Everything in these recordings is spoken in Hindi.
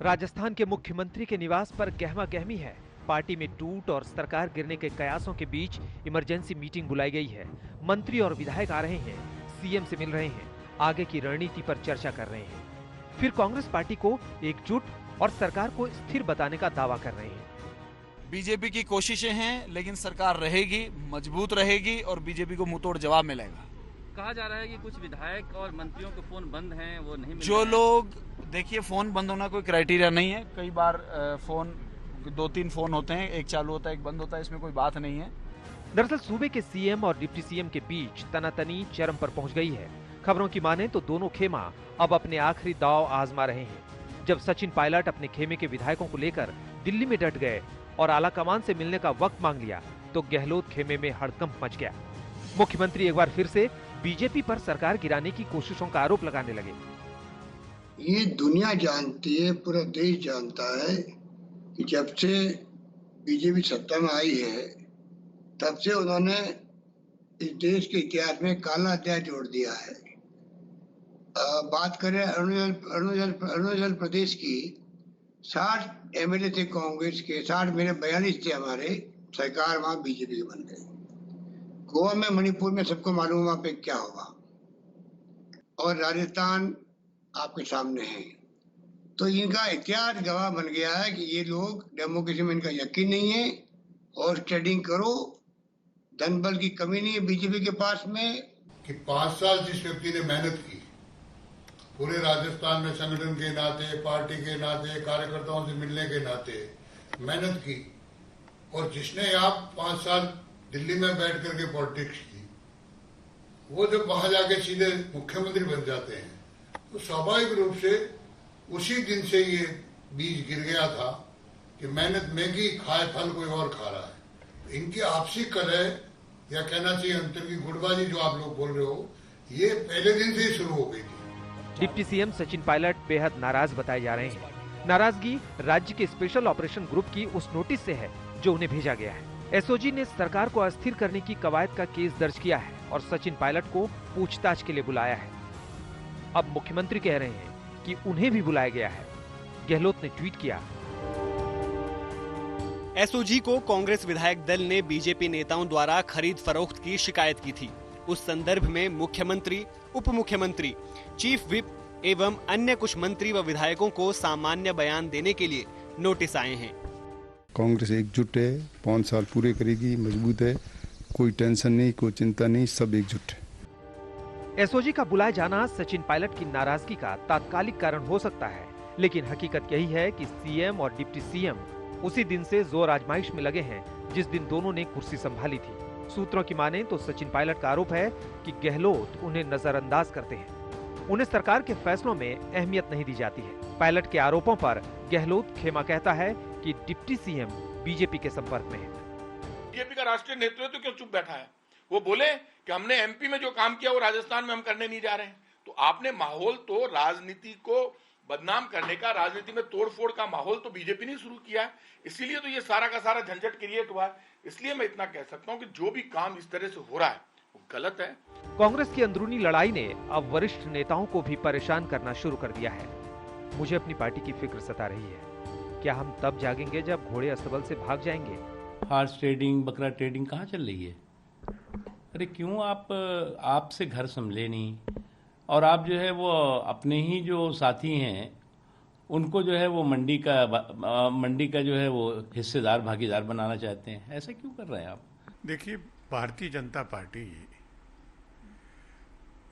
राजस्थान के मुख्यमंत्री के निवास पर गहमा गहमी है। पार्टी में टूट और सरकार गिरने के कयासों के बीच इमरजेंसी मीटिंग बुलाई गई है। मंत्री और विधायक आ रहे हैं, सीएम से मिल रहे हैं, आगे की रणनीति पर चर्चा कर रहे हैं। फिर कांग्रेस पार्टी को एकजुट और सरकार को स्थिर बताने का दावा कर रहे हैं। बीजेपी की कोशिशें हैं, लेकिन सरकार रहेगी, मजबूत रहेगी और बीजेपी को मुंहतोड़ जवाब मिलेगा। कहा जा रहा है कि कुछ विधायक और मंत्रियों के फोन बंद हैं, वो नहीं मिल जो लोग, देखिए, फोन बंद होना कोई क्राइटेरिया नहीं है। कई बार फोन 2-3 फोन होते हैं, एक चालू होता है, एक बंद होता है, इसमें कोई बात नहीं है। दरअसल सूबे के सीएम और डिप्टी सीएम के बीच तनातनी चरम पर पहुंच गई है। खबरों की माने तो दोनों खेमा अब अपने आखिरी दांव आजमा रहे हैं। जब सचिन पायलट अपने खेमे के विधायकों को लेकर दिल्ली में डट गए और आलाकमान से मिलने का वक्त मांग लिया, तो गहलोत खेमे में हड़कंप मच गया। मुख्यमंत्री एक बार फिर से बीजेपी पर सरकार गिराने की कोशिशों का आरोप लगाने लगे। ये दुनिया जानती है, पूरा देश जानता है कि जब से बीजेपी सत्ता में आई है, तब से उन्होंने इस देश के इतिहास में काला अध्याय जोड़ दिया है। बात करें अरुणाचल प्रदेश की, 60 एमएलए थे कांग्रेस के, 60 मेरे 42 थे हमारे, सरकार वहां बीजेपी के बन गई। गोवा में, मणिपुर में सबको मालूम वहां पे क्या हुआ, और राजस्थान आपके सामने है। तो इनका इतिहास गवाह बन गया है कि ये लोग, डेमोक्रेसी में इनका यकीन नहीं है। और ट्रेडिंग करो, धन बल की कमी नहीं है बीजेपी के पास में। कि 5 साल जिस व्यक्ति ने मेहनत की, पूरे राजस्थान में संगठन के नाते, पार्टी के नाते, कार्यकर्ताओं से मिलने के नाते मेहनत की, और जिसने आप 5 साल दिल्ली में बैठ करके पॉलिटिक्स की, वो जब वहां जाके सीधे मुख्यमंत्री बन जाते हैं, तो स्वाभाविक रूप से उसी दिन से ये बीज गिर गया था कि मेहनत में की, खाए फल कोई और खा रहा है। इनकी आपसी कलह, या कहना चाहिए अंतर की गुटबाजी जो आप लोग बोल रहे हो, ये पहले दिन से ही शुरू हो गई थी। डिप्टी सीएम सचिन पायलट बेहद नाराज बताए जा रहे हैं। नाराजगी राज्य के स्पेशल ऑपरेशन ग्रुप की उस नोटिस से है जो उन्हें भेजा गया है। एसओजी ने सरकार को अस्थिर करने की कवायद का केस दर्ज किया है और सचिन पायलट को पूछताछ के लिए बुलाया है। अब मुख्यमंत्री कह रहे हैं कि उन्हें भी बुलाया गया है। गहलोत ने ट्वीट किया, एसओजी को कांग्रेस विधायक दल ने बीजेपी नेताओं द्वारा खरीद फरोख्त की शिकायत की थी। उस संदर्भ में मुख्यमंत्री, उप मुख्यमंत्री, चीफ विप एवं अन्य कुछ मंत्री व विधायकों को सामान्य बयान देने के लिए नोटिस आए हैं। कांग्रेस एकजुट है, 5 साल पूरे करेगी, मजबूत है, कोई टेंशन नहीं, कोई चिंता नहीं, सब एकजुट है। एसओजी का बुलाए जाना सचिन पायलट की नाराजगी का तात्कालिक कारण हो सकता है, लेकिन हकीकत यही है कि सीएम और डिप्टी सीएम उसी दिन से जोर आजमाइश में लगे हैं जिस दिन दोनों ने कुर्सी संभाली थी। सूत्रों की माने तो सचिन पायलट का आरोप है कि गहलोत उन्हें नजरअंदाज करते हैं, उन्हें सरकार के फैसलों में अहमियत नहीं दी जाती है। पायलट के आरोपों पर गहलोत खेमा कहता है कि डिप्टी सीएम बीजेपी के संपर्क में है। बीजेपी का राष्ट्रीय नेतृत्व क्यों चुप बैठा है? वो बोले कि हमने एमपी में जो काम किया वो राजस्थान में हम करने नहीं जा रहे हैं। तो आपने माहौल तो राजनीति को बदनाम करने का, राजनीति में तोड़फोड़ का माहौल तो बीजेपी ने शुरू किया है, इसीलिए तो ये सारा का सारा झंझट क्रिएट हुआ है। इसलिए मैं इतना कह सकता हूं कि जो भी काम इस तरह से हो रहा है वो गलत है। कांग्रेस की अंदरूनी लड़ाई ने अब वरिष्ठ नेताओं को भी परेशान करना शुरू कर दिया है। मुझे अपनी पार्टी की फिक्र सता रही है। क्या हम तब जागेंगे जब घोड़े अस्तबल से भाग जाएंगे? हॉर्स ट्रेडिंग, बकरा ट्रेडिंग कहाँ चल रही है? अरे क्यों आपसे घर संभले नहीं, और आप जो है वो अपने ही जो साथी हैं उनको जो है वो मंडी का जो है वो हिस्सेदार, भागीदार बनाना चाहते हैं। ऐसा क्यों कर रहे हैं आप? देखिए, भारतीय जनता पार्टी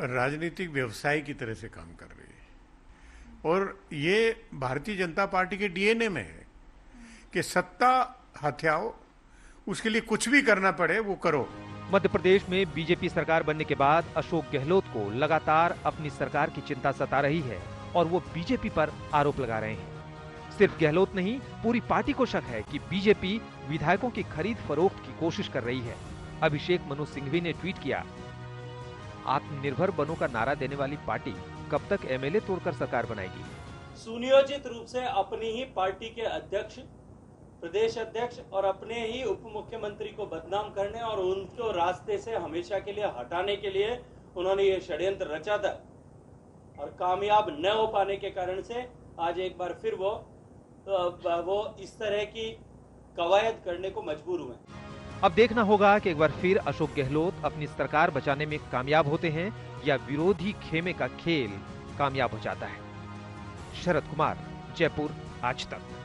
राजनीतिक व्यवसाय की तरह से काम कर रही है, और ये भारतीय जनता पार्टी के डीएनए में है कि सत्ता हथियाओ, उसके लिए कुछ भी करना पड़े वो करो। मध्य प्रदेश में बीजेपी सरकार बनने के बाद अशोक गहलोत को लगातार अपनी सरकार की चिंता सता रही है और वो बीजेपी पर आरोप लगा रहे हैं। सिर्फ गहलोत नहीं, पूरी पार्टी को शक है कि बीजेपी विधायकों की खरीद फरोख्त की कोशिश कर रही है। अभिषेक मनु सिंघवी ने ट्वीट किया, आत्मनिर्भर बनो का नारा देने वाली पार्टी कब तक एमएलए तोड़कर सरकार बनाएगी? सुनियोजित रूप से अपनी ही पार्टी के अध्यक्ष, प्रदेश अध्यक्ष और अपने ही उप मुख्यमंत्री को बदनाम करने और उनको रास्ते से हमेशा के लिए हटाने के लिए उन्होंने ये षड्यंत्र रचा था, और कामयाब न हो पाने के कारण से आज एक बार फिर वो वो इस तरह की कवायद करने को मजबूर हुए। अब देखना होगा कि एक बार फिर अशोक गहलोत अपनी सरकार बचाने में कामयाब होते हैं या विरोधी खेमे का खेल कामयाब हो जाता है। शरद कुमार, जयपुर, आज तक।